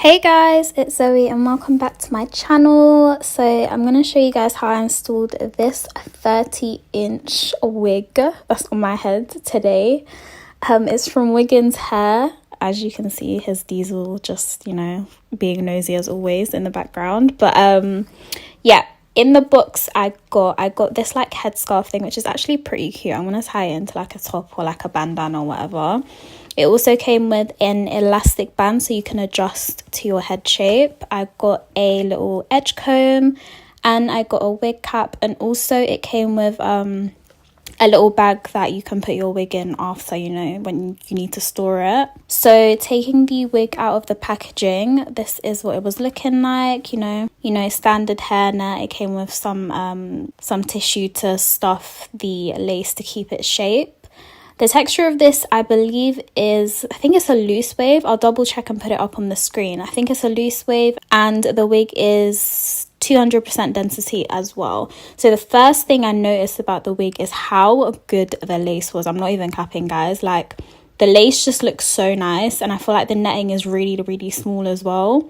Hey guys, it's Zoe and welcome back to my channel. So I'm going to show you guys how I installed this 30-inch wig that's on my head today. It's from Wiggins Hair. As you can see, his Diesel just, being nosy as always in the background. But yeah, in the box I got this like headscarf thing, which is actually pretty cute. I'm going to tie it into like a top or like a bandana or whatever. It also came with an elastic band so you can adjust to your head shape. I got a little edge comb and I got a wig cap, and also it came with a little bag that you can put your wig in after, when you need to store it. So taking the wig out of the packaging, this is what it was looking like. Standard hairnet. It came with some tissue to stuff the lace to keep its shape. The texture of this, I think it's a loose wave. I'll double check and put it up on the screen. I think it's a loose wave, and the wig is 200% density as well. So the first thing I noticed about the wig is how good the lace was. I'm not even capping, guys. Like, the lace just looks so nice, and I feel like the netting is really, really small as well.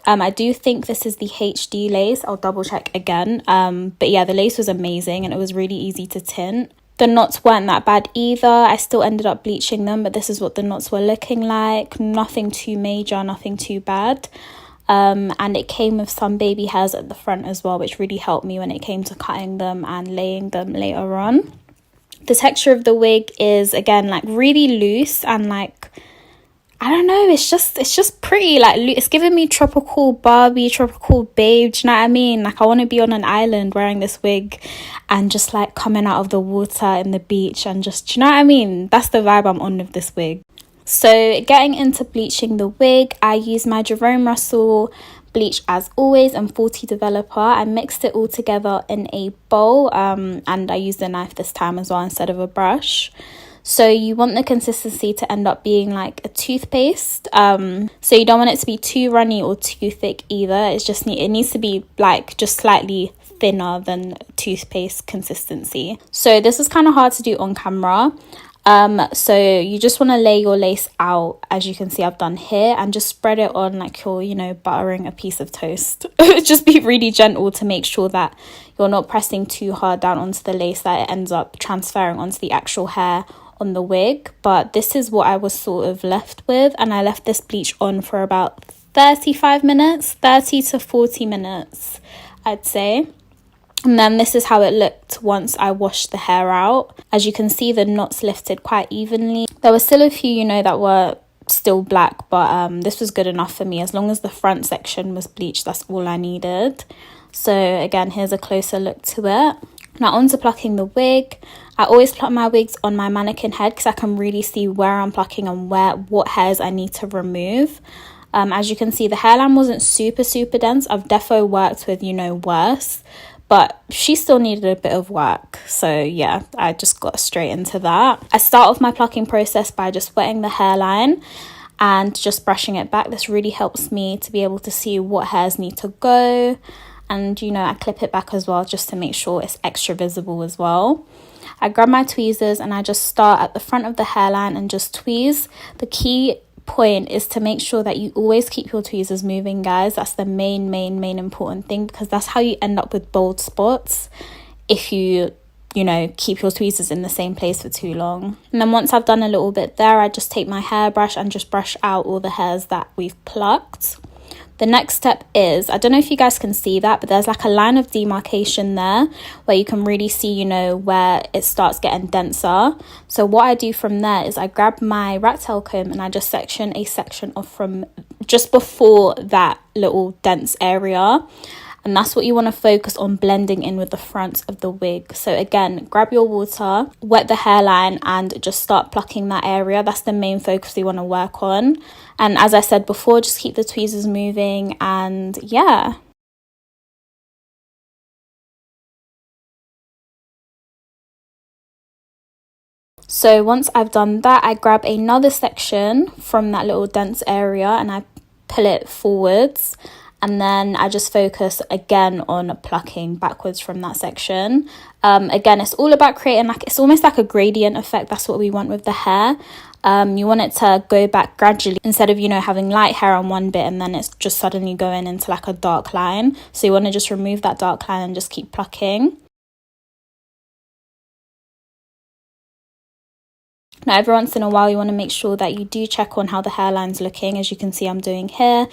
I do think this is the HD lace. I'll double check again. But yeah, the lace was amazing and it was really easy to tint. The knots weren't that bad either. I still ended up bleaching them, but this is what the knots were looking like. Nothing too major, nothing too bad. And it came with some baby hairs at the front as well, which really helped me when it came to cutting them and laying them later on. The texture of the wig is, again, like really loose and like, I don't know, it's just pretty. Like, it's giving me tropical Barbie, tropical babe, do you know what I mean? Like, I want to be on an island wearing this wig and just like coming out of the water in the beach and just, do you know what I mean? That's the vibe I'm on with this wig. So getting into bleaching the wig, I used my Jerome Russell bleach as always and 40 Developer. I mixed it all together in a bowl, and I used a knife this time as well instead of a brush. So you want the consistency to end up being like a toothpaste. So you don't want it to be too runny or too thick either. It needs to be like just slightly thinner than toothpaste consistency. So this is kind of hard to do on camera. So you just want to lay your lace out, as you can see I've done here, and just spread it on like you're, buttering a piece of toast. Just be really gentle to make sure that you're not pressing too hard down onto the lace that it ends up transferring onto the actual hair on the wig. But this is what I was sort of left with, and I left this bleach on for about 35 minutes, 30 to 40 minutes, I'd say. And then this is how it looked once I washed the hair out. As you can see, the knots lifted quite evenly. There were still a few, that were still black, but this was good enough for me. As long as the front section was bleached, that's all I needed. So again, here's a closer look to it. Now on to plucking the wig. I always pluck my wigs on my mannequin head because I can really see where I'm plucking and what hairs I need to remove. As you can see, the hairline wasn't super dense. I've defo worked with, worse, but she still needed a bit of work. So yeah, I just got straight into that. I start off my plucking process by just wetting the hairline and just brushing it back. This really helps me to be able to see what hairs need to go. And, I clip it back as well just to make sure it's extra visible as well. I grab my tweezers and I just start at the front of the hairline and just tweeze. The key point is to make sure that you always keep your tweezers moving, guys. That's the main important thing, because that's how you end up with bald spots if you keep your tweezers in the same place for too long. And then once I've done a little bit there, I just take my hairbrush and just brush out all the hairs that we've plucked. The next step is, I don't know if you guys can see that, but there's like a line of demarcation there where you can really see, where it starts getting denser. So what I do from there is I grab my rat tail comb and I just section a section off from just before that little dense area. And that's what you want to focus on blending in with the front of the wig. So again, grab your water, wet the hairline and just start plucking that area. That's the main focus we want to work on. And as I said before, just keep the tweezers moving, and yeah. So once I've done that, I grab another section from that little dense area and I pull it forwards. And then I just focus again on plucking backwards from that section. Again, it's all about creating it's almost like a gradient effect. That's what we want with the hair. You want it to go back gradually instead of, you know, having light hair on one bit and then it's just suddenly going into like a dark line. So you want to just remove that dark line and just keep plucking. Now, every once in a while, you want to make sure that you do check on how the hairline's looking. As you can see, I'm doing here.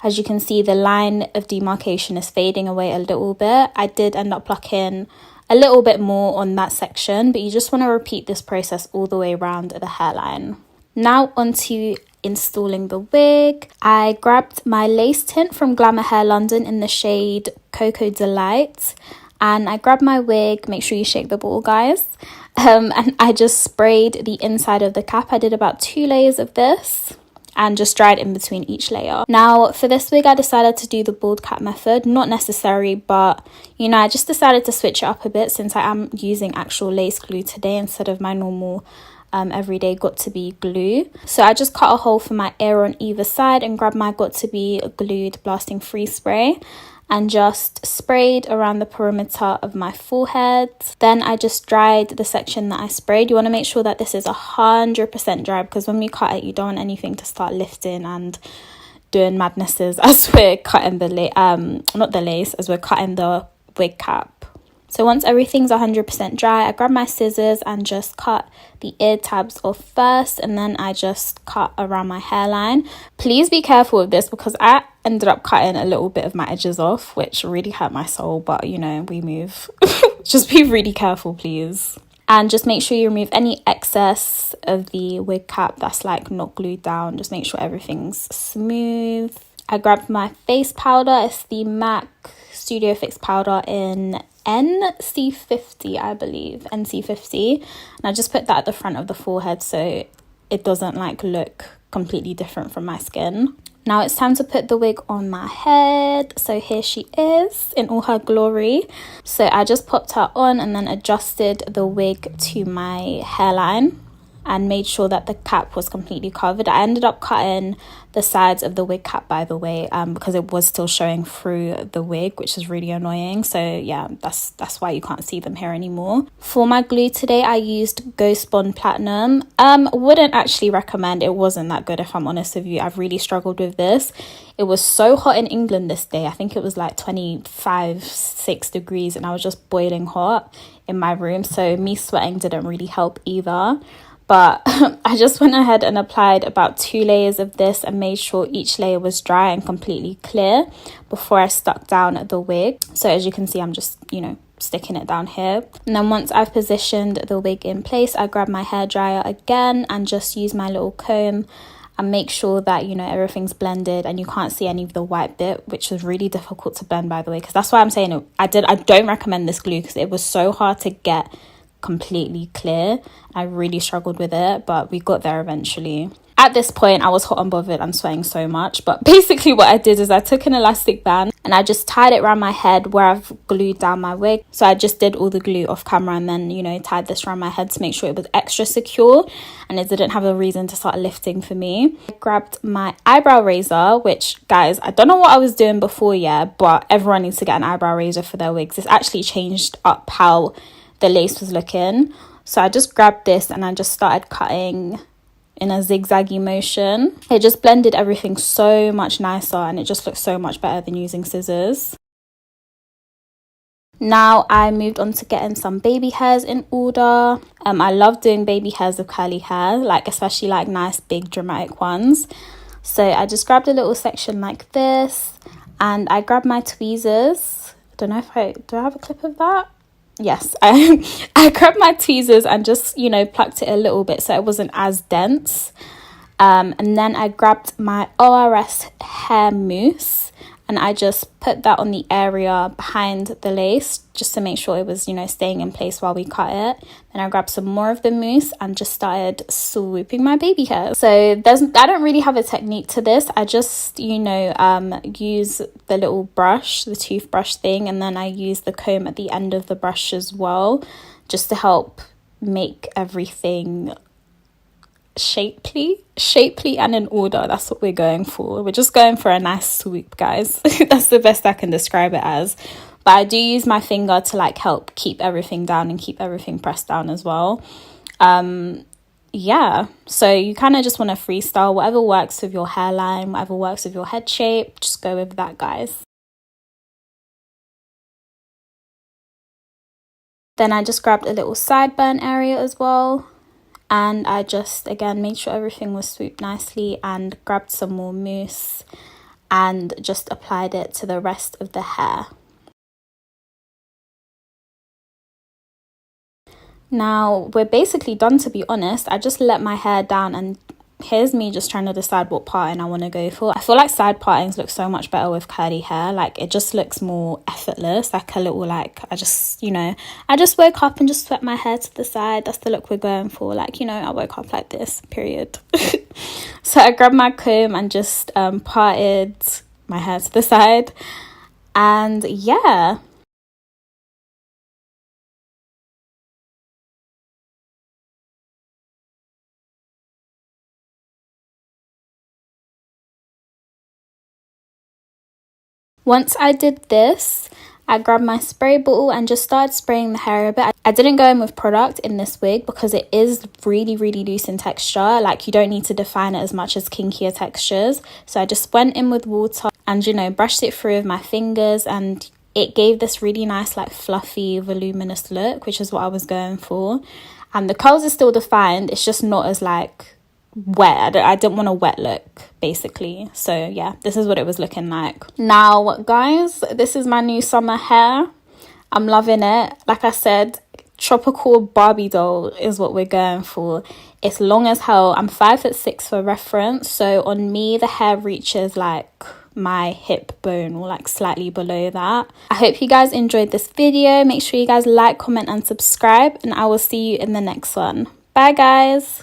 As you can see, the line of demarcation is fading away a little bit. I did end up plucking a little bit more on that section, but you just want to repeat this process all the way around the hairline. Now onto installing the wig. I grabbed my lace tint from Glamour Hair London in the shade Cocoa Delight, and I grabbed my wig. Make sure you shake the ball, guys. And I just sprayed the inside of the cap. I did about 2 layers of this and just dried in between each layer. Now for this wig, I decided to do the bald cap method. Not necessary, but you know, I just decided to switch it up a bit since I am using actual lace glue today instead of my normal everyday got to be glue. So I just cut a hole for my ear on either side and grabbed my got to be glued blasting free spray and just sprayed around the perimeter of my forehead. Then I just dried the section that I sprayed. You want to make sure that this is 100% dry, because when we cut it, you don't want anything to start lifting and doing madnesses as we're cutting as we're cutting the wig cap. So once everything's 100% dry, I grab my scissors and just cut the ear tabs off first, and then I just cut around my hairline. Please be careful with this because I ended up cutting a little bit of my edges off, which really hurt my soul, but you know, we move. Just be really careful, please. And just make sure you remove any excess of the wig cap that's like not glued down. Just make sure everything's smooth. I grabbed my face powder. It's the MAC Studio Fix powder in NC50, I believe, NC50, and I just put that at the front of the forehead so it doesn't like look completely different from my skin. Now it's time to put the wig on my head. So here she is in all her glory. So I just popped her on and then adjusted the wig to my hairline and made sure that the cap was completely covered. I ended up cutting the sides of the wig cap, by the way, because it was still showing through the wig, which is really annoying. So yeah, that's why you can't see them here anymore. For my glue today, I used Ghost Bond Platinum. Wouldn't actually recommend. It wasn't that good, if I'm honest with you. I've really struggled with this. It was so hot in England this day. I think it was like 25-6 degrees and I was just boiling hot in my room. So me sweating didn't really help either. But I just went ahead and applied about 2 layers of this and made sure each layer was dry and completely clear before I stuck down the wig. So as you can see, I'm just, you know, sticking it down here. And then once I've positioned the wig in place, I grab my hairdryer again and just use my little comb and make sure that, you know, everything's blended and you can't see any of the white bit, which was really difficult to blend, by the way, because that's why I'm saying it. I don't recommend this glue because it was so hard to get completely clear. I really struggled with it, but we got there eventually. At this point, I was hot and bothered and sweating so much, but basically what I did is I took an elastic band and I just tied it around my head where I've glued down my wig. So I just did all the glue off camera and then, you know, tied this around my head to make sure it was extra secure and it didn't have a reason to start lifting for me. I grabbed my eyebrow razor, which, guys, I don't know what I was doing before, yeah, but everyone needs to get an eyebrow razor for their wigs. It's actually changed up how the lace was looking. So I just grabbed this and I just started cutting in a zigzaggy motion. It just blended everything so much nicer and it just looks so much better than using scissors. Now I moved on to getting some baby hairs in order. I love doing baby hairs with curly hair, like especially like nice big dramatic ones. So I just grabbed a little section like this and I grabbed my tweezers. I don't know if do I have a clip of that? Yes, I grabbed my tweezers and just, you know, plucked it a little bit so it wasn't as dense. And then I grabbed my ORS hair mousse and I just put that on the area behind the lace just to make sure it was, you know, staying in place while we cut it. Then I grabbed some more of the mousse and just started swooping my baby hair. So I don't really have a technique to this. I just, you know, use the little brush, the toothbrush thing, and then I use the comb at the end of the brush as well, just to help make everything shapely and in order. That's what we're going for. We're just going for a nice swoop, guys. That's the best I can describe it as. But I do use my finger to like help keep everything down and keep everything pressed down as well. yeah, so you kind of just want to freestyle whatever works with your hairline, whatever works with your head shape, just go with that, guys. Then I just grabbed a little sideburn area as well, and I just again made sure everything was swooped nicely and grabbed some more mousse and just applied it to the rest of the hair. Now we're basically done, to be honest. I just let my hair down, and here's me just trying to decide what parting I want to go for. I feel like side partings look so much better with curly hair. Like, it just looks more effortless, like a little, like, I just, you know, I just woke up and just swept my hair to the side. That's the look we're going for. Like, you know, I woke up like this, period. So I grabbed my comb and just parted my hair to the side, and yeah. Once I did this, I grabbed my spray bottle and just started spraying the hair a bit. I didn't go in with product in this wig because it is really, really loose in texture. Like, you don't need to define it as much as kinkier textures. So I just went in with water and, you know, brushed it through with my fingers, and it gave this really nice, like, fluffy, voluminous look, which is what I was going for. And the curls are still defined. It's just not as, like, wet. I didn't want a wet look, basically. So yeah, this is what it was looking like. Now guys, this is my new summer hair. I'm loving it. Like I said, tropical Barbie doll is what we're going for. It's long as hell. I'm 5'6" for reference, so on me the hair reaches like my hip bone, or like slightly below that. I hope you guys enjoyed this video. Make sure you guys like, comment and subscribe, and I will see you in the next one. Bye guys.